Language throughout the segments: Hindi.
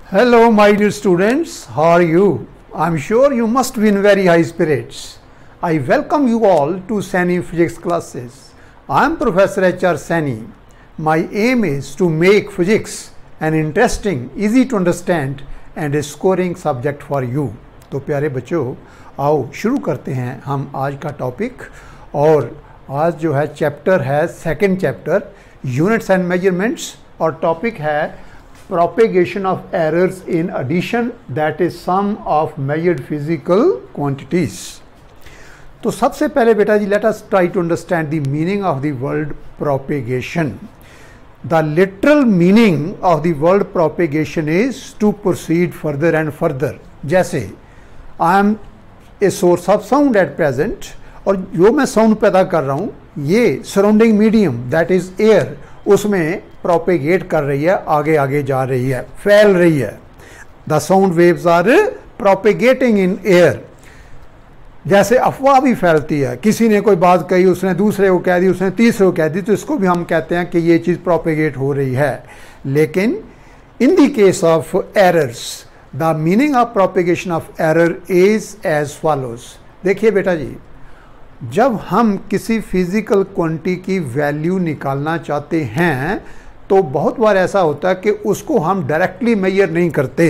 Hello, my dear students. How are you? I'm sure you must be in very high spirits. I welcome you all to Sani Physics classes. I'm Professor H.R. Sani. My aim is to make physics an interesting, easy to understand and a scoring subject for you. तो प्यारे बच्चों, आओ शुरू करते हैं हम आज का टॉपिक। और आज जो है चैप्टर है second chapter units and measurements, और टॉपिक है propagation of errors in addition, that is sum of measured physical quantities. तो सबसे पहले बेटा जी, let us try to understand the meaning of the word propagation. The literal meaning of the word propagation is to proceed further and further. जैसे I am a source of sound at present, और जो मैं साउंड पैदा कर रहा हूँ ये surrounding medium that is air उसमें प्रोपेगेट कर रही है, आगे आगे जा रही है, फैल रही है। The sound waves are propagating in air. जैसे अफवाह भी फैलती है, किसी ने कोई बात कही, उसने दूसरे को कह दी, उसने तीसरे को कह दी, तो इसको भी हम कहते हैं कि ये चीज़ प्रोपेगेट हो रही है। लेकिन in the case of errors the meaning of propagation of error is as follows. देखिए बेटा जी, जब हम किसी फिजिकल क्वांटिटी की वैल्यू निकालना चाहते हैं तो बहुत बार ऐसा होता है कि उसको हम डायरेक्टली मेजर नहीं करते।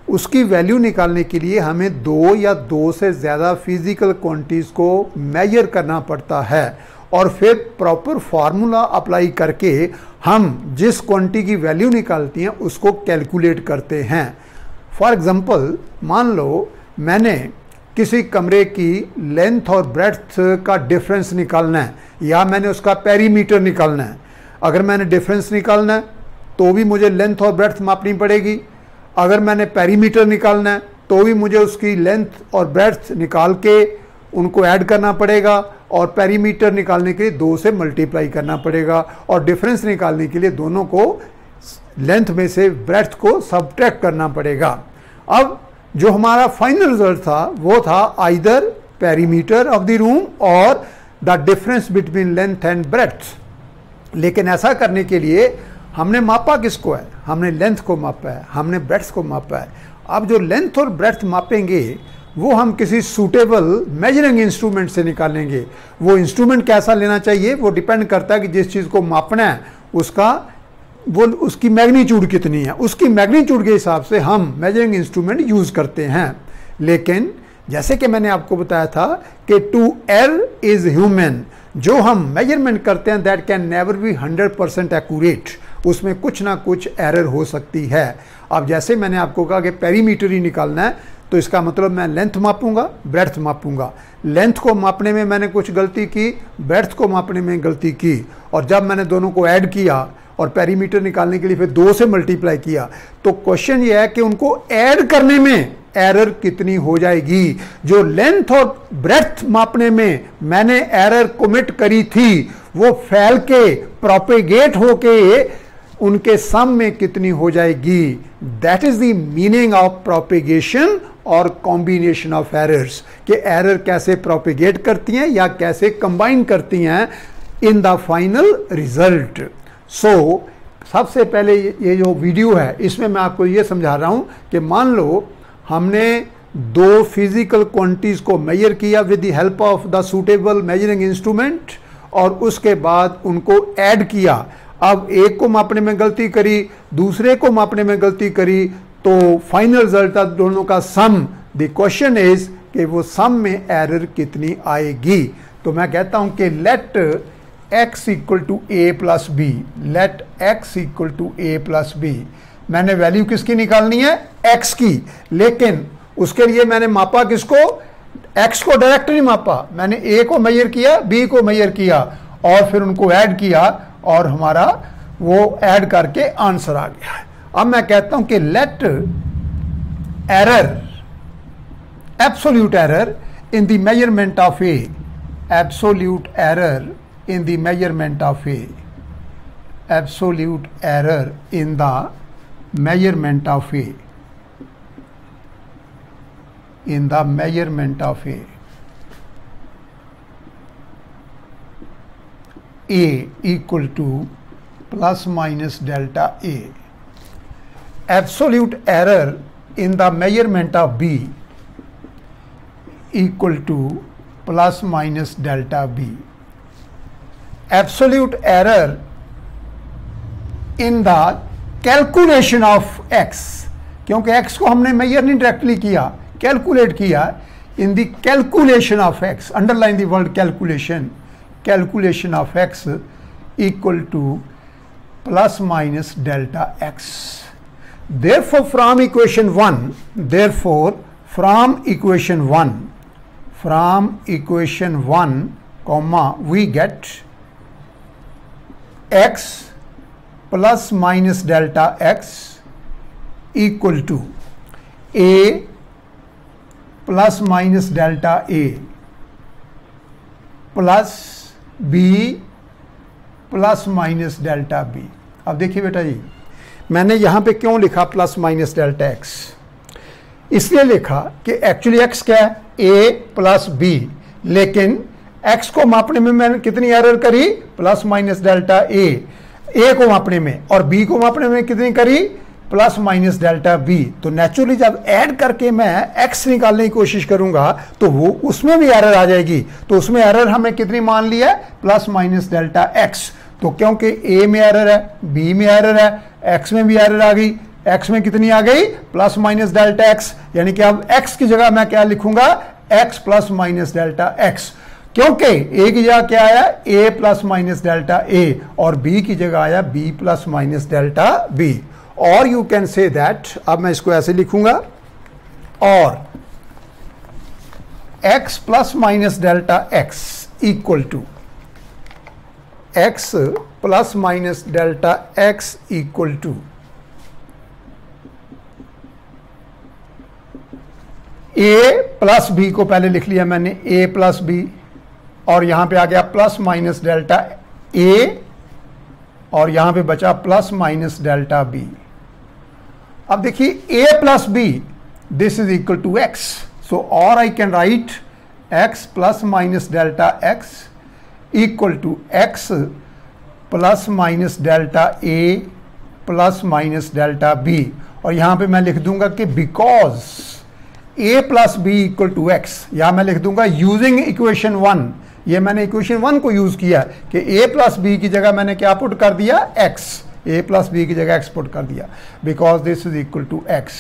उसकी वैल्यू निकालने के लिए हमें दो या दो से ज़्यादा फिजिकल क्वांटिटीज़ को मेजर करना पड़ता है, और फिर प्रॉपर फार्मूला अप्लाई करके हम जिस क्वांटिटी की वैल्यू निकालती हैं उसको कैलकुलेट करते हैं। फॉर एग्ज़ाम्पल, मान लो मैंने किसी कमरे की लेंथ और ब्रेड्थ का डिफरेंस निकालना है, या मैंने उसका पेरीमीटर निकालना है। अगर मैंने डिफरेंस निकालना है तो भी मुझे लेंथ और ब्रेड्थ मापनी पड़ेगी। अगर मैंने पेरीमीटर निकालना है तो भी मुझे उसकी लेंथ और ब्रेड्थ निकाल के उनको ऐड करना पड़ेगा, और पेरीमीटर निकालने के लिए 2 से मल्टीप्लाई करना पड़ेगा, और डिफरेंस निकालने के लिए दोनों को लेंथ में से ब्रेड्थ को सब्ट्रैक्ट करना पड़ेगा। अब जो हमारा फाइनल रिजल्ट था वो था either perimeter of the room और the difference between length and breadth. लेकिन ऐसा करने के लिए हमने मापा किसको है? हमने लेंथ को मापा है, हमने ब्रेड्थ को मापा है। अब जो लेंथ और ब्रेड्थ मापेंगे वो हम किसी सूटेबल मेजरिंग इंस्ट्रूमेंट से निकालेंगे। वो इंस्ट्रूमेंट कैसा लेना चाहिए वो डिपेंड करता है कि जिस चीज़ को मापना है उसकी मैग्नीट्यूड कितनी है। उसकी मैग्नीट्यूड के हिसाब से हम मेजरिंग इंस्ट्रूमेंट यूज़ करते हैं। लेकिन जैसे कि मैंने आपको बताया था कि टू एरर इज़ ह्यूमन, जो हम मेजरमेंट करते हैं that can never be 100% accurate. उसमें कुछ ना कुछ एरर हो सकती है। अब जैसे मैंने आपको कहा कि पेरीमीटर ही निकालना है, तो इसका मतलब मैं लेंथ मापूंगा, ब्रेड्थ मापूंगा। लेंथ को मापने में मैंने कुछ गलती की, ब्रेड्थ को मापने में गलती की, और जब मैंने दोनों को ऐड किया और पेरीमीटर निकालने के लिए फिर 2 से मल्टीप्लाई किया, तो क्वेश्चन ये है कि उनको ऐड करने में एरर कितनी हो जाएगी। जो लेंथ और ब्रेड्थ मापने में मैंने एरर कमिट करी थी वो फैल के प्रोपेगेट होके उनके सम में कितनी हो जाएगी। That is the meaning of propagation और कॉम्बिनेशन ऑफ एरर्स, कि एरर कैसे प्रोपेगेट करती हैं या कैसे कंबाइन करती हैं इन द फाइनल रिजल्ट। सो सबसे पहले ये जो वीडियो है इसमें मैं आपको ये समझा रहा हूँ कि मान लो हमने 2 फिजिकल क्वांटिटीज़ को मेजर किया with the help of the suitable measuring instrument, और उसके बाद उनको ऐड किया। अब एक को मापने में गलती करी, दूसरे को मापने में गलती करी, तो फाइनल रिजल्ट था दोनों का सम। द क्वेश्चन इज कि वो सम में एरर कितनी आएगी। तो मैं कहता हूँ कि let x equal to a plus b, let x equal to a plus b. मैंने वैल्यू किसकी निकालनी है? x की। लेकिन उसके लिए मैंने मापा किसको? x को डायरेक्ट नहीं मापा, मैंने a को मेजर किया, b को मेजर किया, और फिर उनको ऐड किया, और हमारा वो ऐड करके आंसर आ गया। अब मैं कहता हूं कि let error, absolute error in the measurement of a, absolute error in the measurement of a, absolute error in the measurement of a, in the measurement of a equal to plus minus delta a। absolute error in the measurement of B equal to plus minus delta B. Absolute error in the calculation of x, क्योंकि x को हमने मेजर नहीं डायरेक्टली किया, कैलकुलेट किया. In the calculation of x, underline the word calculation, calculation of x equal to plus minus delta x. Therefore from equation 1, comma, we get x plus minus delta x equal to a plus minus delta a plus b plus minus delta b. अब देखिए बेटा जी, मैंने यहाँ पे क्यों लिखा प्लस माइनस डेल्टा एक्स? इसलिए लिखा कि एक्चुअली एक्स क्या है, ए प्लस बी, लेकिन एक्स को मापने में मैंने कितनी एरर करी, प्लस माइनस डेल्टा ए को मापने में, और बी को मापने में कितनी करी, प्लस माइनस डेल्टा बी. तो नेचुरली जब ऐड करके मैं एक्स निकालने की कोशिश करूंगा तो वो उसमें भी एरर आ जाएगी. तो उसमें एरर हमने कितनी मान लिया है, प्लस माइनस डेल्टा एक्स. तो क्योंकि ए में एरर है, बी में एरर है, एक्स में भी एरर आ गई. एक्स में कितनी आ गई, प्लस माइनस डेल्टा एक्स. यानी कि अब एक्स की जगह मैं क्या लिखूंगा, x plus minus delta x, क्योंकि ए की जगह क्या आया, a plus minus delta a, और बी की जगह आया b plus minus delta b. और यू कैन से दैट, अब मैं इसको ऐसे लिखूंगा, और x plus minus delta x equal to x plus minus delta x equal to a plus b को पहले लिख लिया मैंने, a प्लस बी, और यहां पे आ गया प्लस माइनस डेल्टा a, और यहां पे बचा प्लस माइनस डेल्टा बी. अब देखिए a plus b, this is equal to x, so और I can write x plus minus delta x equal to x plus minus delta a plus minus delta b. और यहां पे मैं लिख दूंगा कि because a plus b equal to x, यहां मैं लिख दूंगा यूजिंग इक्वेशन 1. ये मैंने इक्वेशन 1 को यूज किया कि a प्लस बी की जगह मैंने क्या पुट कर दिया, x, a प्लस बी की जगह x पुट कर दिया, because this is equal to x.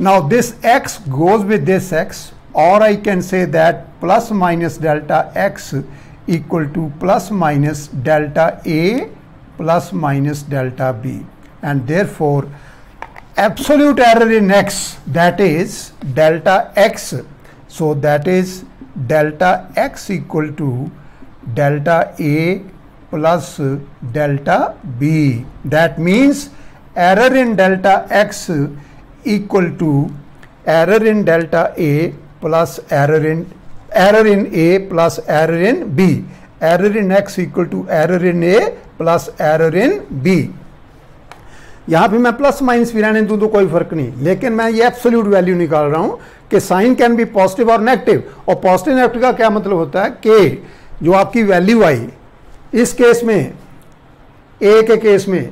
Now this x goes with this x, और I can say that plus minus delta x equal to plus minus delta a plus minus delta b, and therefore absolute error in x, that is delta x, so that is delta x equal to delta a plus delta b. That means error in delta x equal to error in delta a plus error in a plus error in b. Error in x equal to error in a plus error in b. यहां पे मैं प्लस माइनस भी रहने दूं तो कोई फर्क नहीं, लेकिन मैं ये एब्सोल्यूट वैल्यू निकाल रहा हूं कि साइन कैन बी पॉजिटिव और नेगेटिव. और पॉजिटिव नेगेटिव का क्या मतलब होता है कि जो आपकी वैल्यू आई, इस केस में ए के केस में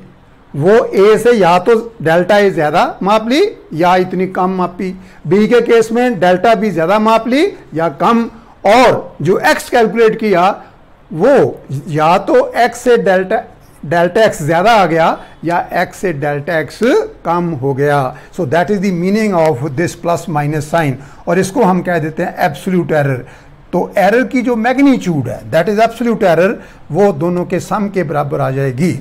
वो ए से या तो डेल्टा ए ज्यादा माप ली या इतनी कम मापी, बी के केस में डेल्टा बी ज्यादा माप ली या कम, और जो एक्स कैलकुलेट किया वो या तो एक्स से डेल्टा एक्स ज्यादा आ गया या एक्स से डेल्टा एक्स कम हो गया. So that is the meaning of this plus minus sign, और इसको हम कह देते हैं एब्सोल्यूट एरर. तो एरर की जो मैग्नीट्यूड है, दैट इज एब्सोल्यूट एरर, वो दोनों के सम के बराबर आ जाएगी.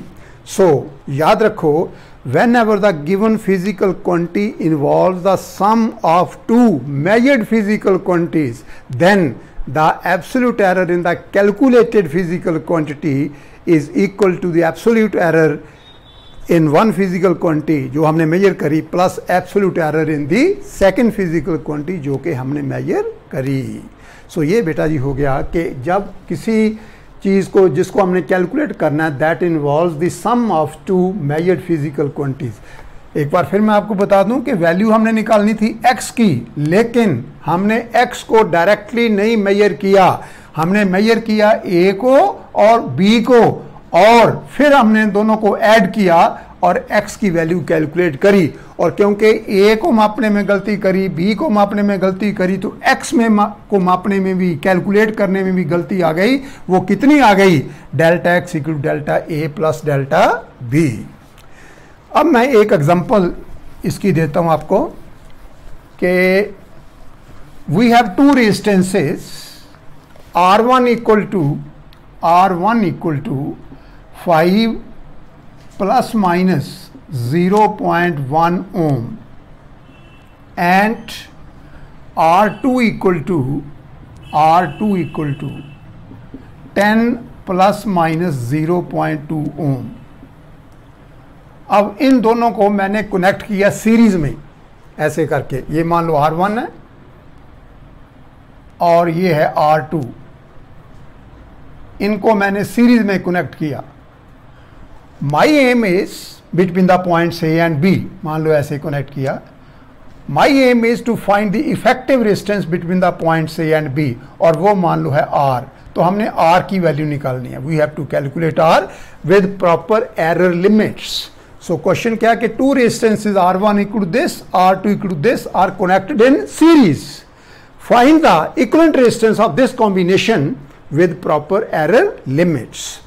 सो याद रखो, whenever the given physical quantity involve the sum of two measured physical quantities, then the absolute error in the calculated physical quantity is equal to the absolute error in one physical quantity जो हमने मेजर करी, plus absolute error in the second physical quantity जो कि हमने मेजर करी. सो ये बेटा जी हो गया कि जब किसी चीज़ को जिसको हमने कैलकुलेट करना है, that involves the sum of two measured physical quantities. एक बार फिर मैं आपको बता दूं कि वैल्यू हमने निकालनी थी x की, लेकिन हमने x को डायरेक्टली नहीं मेजर किया, हमने मेजर किया a को और b को, और फिर हमने दोनों को ऐड किया और x की वैल्यू कैलकुलेट करी, और क्योंकि a को मापने में गलती करी, b को मापने में गलती करी, तो x को मापने में भी, कैलकुलेट करने में भी गलती आ गई। वो कितनी आ गई? Delta x equal to delta a plus delta b। अब मैं एक एग्जांपल इसकी देता हूं आपको कि we have two resistances R1 equal to 5 plus minus 0.1 ohm and R2 equal to 10 plus minus 0.2 ohm. अब इन दोनों को मैंने कनेक्ट किया सीरीज में ऐसे करके। ये मान लो R1 है और ये है R2, इनको मैंने सीरीज में कनेक्ट किया। My aim is between the points A and B, मान लो ऐसे कनेक्ट किया। My aim is to find the effective resistance between the points A and B, और वो मान लो है R। तो हमने R की वैल्यू निकालनी है। We have to calculate R with proper error limits. So question क्या है कि two resistances R1 equal to this, R2 equal to this are connected in series. Find the equivalent resistance of this combination with proper error limits.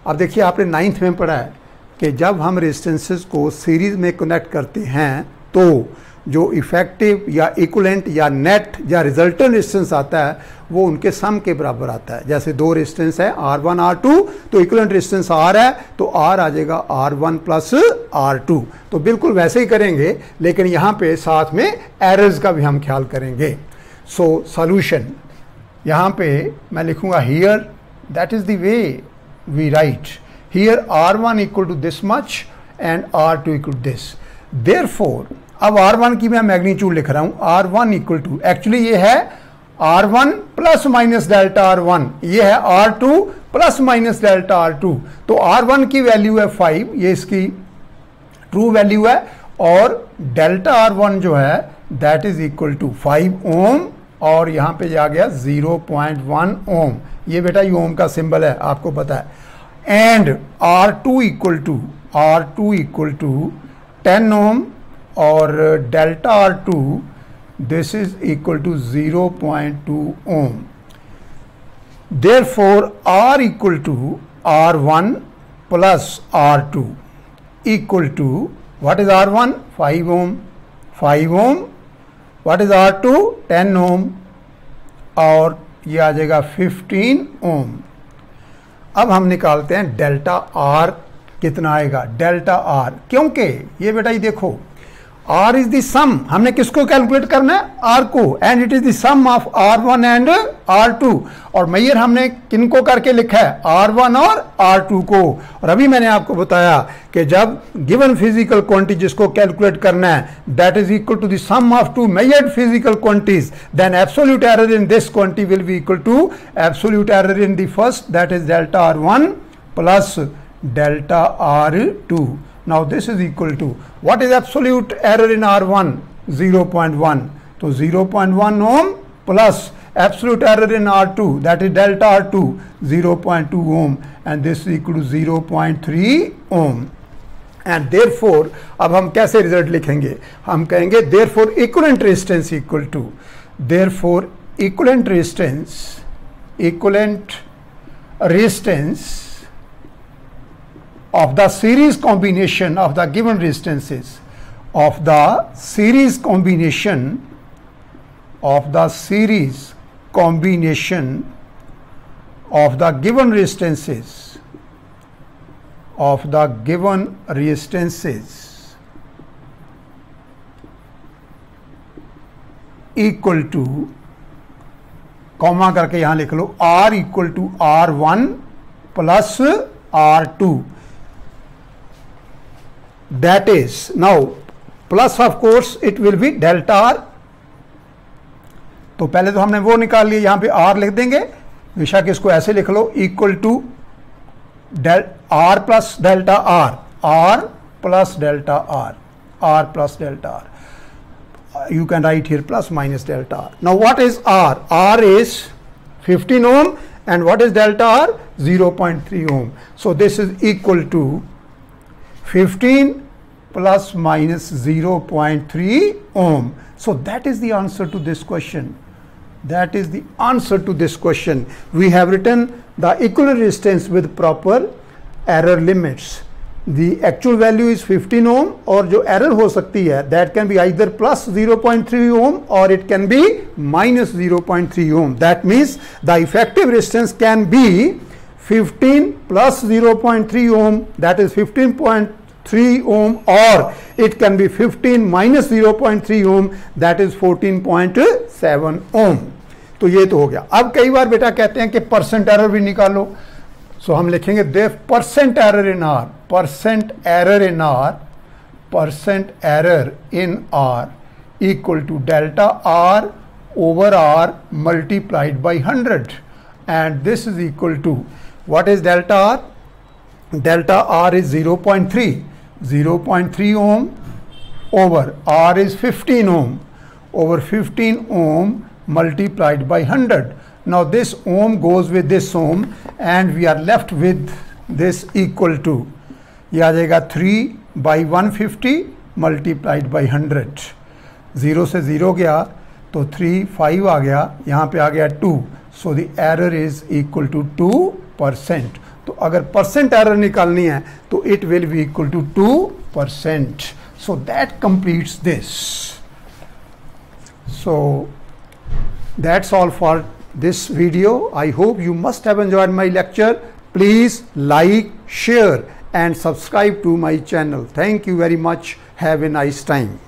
अब देखिए, आपने 9th में पढ़ा है कि जब हम रेजिस्टेंसेस को सीरीज में कनेक्ट करते हैं तो जो इफेक्टिव या इक्विवेलेंट या नेट या रिजल्टेंट रेजिस्टेंस आता है वो उनके सम के बराबर आता है। जैसे दो रेजिस्टेंस है R1 R2, तो इक्विवेलेंट रेजिस्टेंस R है तो R आ जाएगा R1 प्लस R2। तो बिल्कुल वैसे ही करेंगे, लेकिन यहाँ पे साथ में एरर्स का भी हम ख्याल करेंगे। सो सॉल्यूशन यहाँ पे मैं लिखूंगा here, that is the way we write here R1 equal to this much and R2 equal to this. Therefore अब R1 की मैं मैग्नीट्यूड लिख रहा हूं, R1 इक्वल टू, एक्चुअली ये है R1 plus minus delta R1, ये है R2 plus minus delta R2। तो R1 की वैल्यू है 5, ये इसकी ट्रू वैल्यू है, और डेल्टा R1 जो है दैट इज इक्वल टू 5 ओम, और यहाँ पे आ गया 0.1 ओम। ये बेटा ये ओम का सिंबल है, आपको पता है। And R2 equal to 10 ohm, और delta R2 this is equal to 0.2 ohm. Therefore R equal to R1 plus R2 equal to, what is R1? 5 ohm, 5 ohm. What is R2? 10 ohm, और ये आ जाएगा 15 ओम। अब हम निकालते हैं डेल्टा R कितना आएगा। डेल्टा R, क्योंकि ये बेटा ये देखो R इज द सम, हमने किसको कैलकुलेट करना है? R को, and it is the sum of R1 and R2। और मैयर हमने किनको करके लिखा है? R1 और R2 को। और अभी मैंने आपको बताया कि जब गिवन फिजिकल क्वांटिटी जिसको कैलकुलेट करना है that is equal to the sum of two measured physical quantities, then absolute error in this quantity will be equal to absolute error in the first, that is delta R1 plus delta R2. Now this is equal to, what is absolute error in R1? 0.1. So 0.1 ohm plus absolute error in R2, that is delta R2, 0.2 ohm, and this is equal to 0.3 ohm. And therefore अब हम कैसे रिजल्ट लिखेंगे? हम कहेंगे therefore equivalent resistance equal to, therefore equivalent resistance of the series combination of the given resistances, of the series combination of the given resistances equal to, comma करके यहां लिख लो, R equal to R1 plus R2. That is, now plus of course it will be delta R. तो पहले तो हमने वो निकाल लिया, यहां पे R लिख देंगे, बेशक इसको ऐसे लिख लो, equal to R plus delta R, R plus delta R, R plus delta R. You can write here plus minus delta R. Now what is R? R is 15 ohm, and what is delta R? 0.3 ohm. So this is equal to 15 plus minus 0.3 ohm. So that is the answer to this question. That is the answer to this question. We have written the equivalent resistance with proper error limits. The actual value is 15 ohm, और जो error हो सकती है that can be either plus 0.3 ohm or it can be minus 0.3 ohm. That means the effective resistance can be 15 plus 0.3 ohm, that is 15.3 ohm, or it can be 15 minus 0.3 ohm, that is 14.7 ohm. तो ये तो हो गया. अब कई बार बेटा कहते हैं कि परसेंट एरर भी निकालो, सो हम लिखेंगे the percent error in R, percent error in R equal to delta R over r multiplied by 100, and this is equal to, what is delta r? Delta r is 0.3 ohm over r is 15 ohm over 15 ohm multiplied by 100. Now this ohm goes with this ohm and we are left with this equal to, ये आ जाएगा 3 by 150 multiplied by 100. 0 से 0 गया तो 3, 5 आ गया, यहाँ पे आ गया 2. So the error is equal to 2%. तो अगर परसेंट एरर निकालनी है तो it will be equal to 2%. So that completes this. So that's all for this video. I hope you must have enjoyed my lecture. Please like, share and subscribe to my channel. Thank you very much. Have a nice time.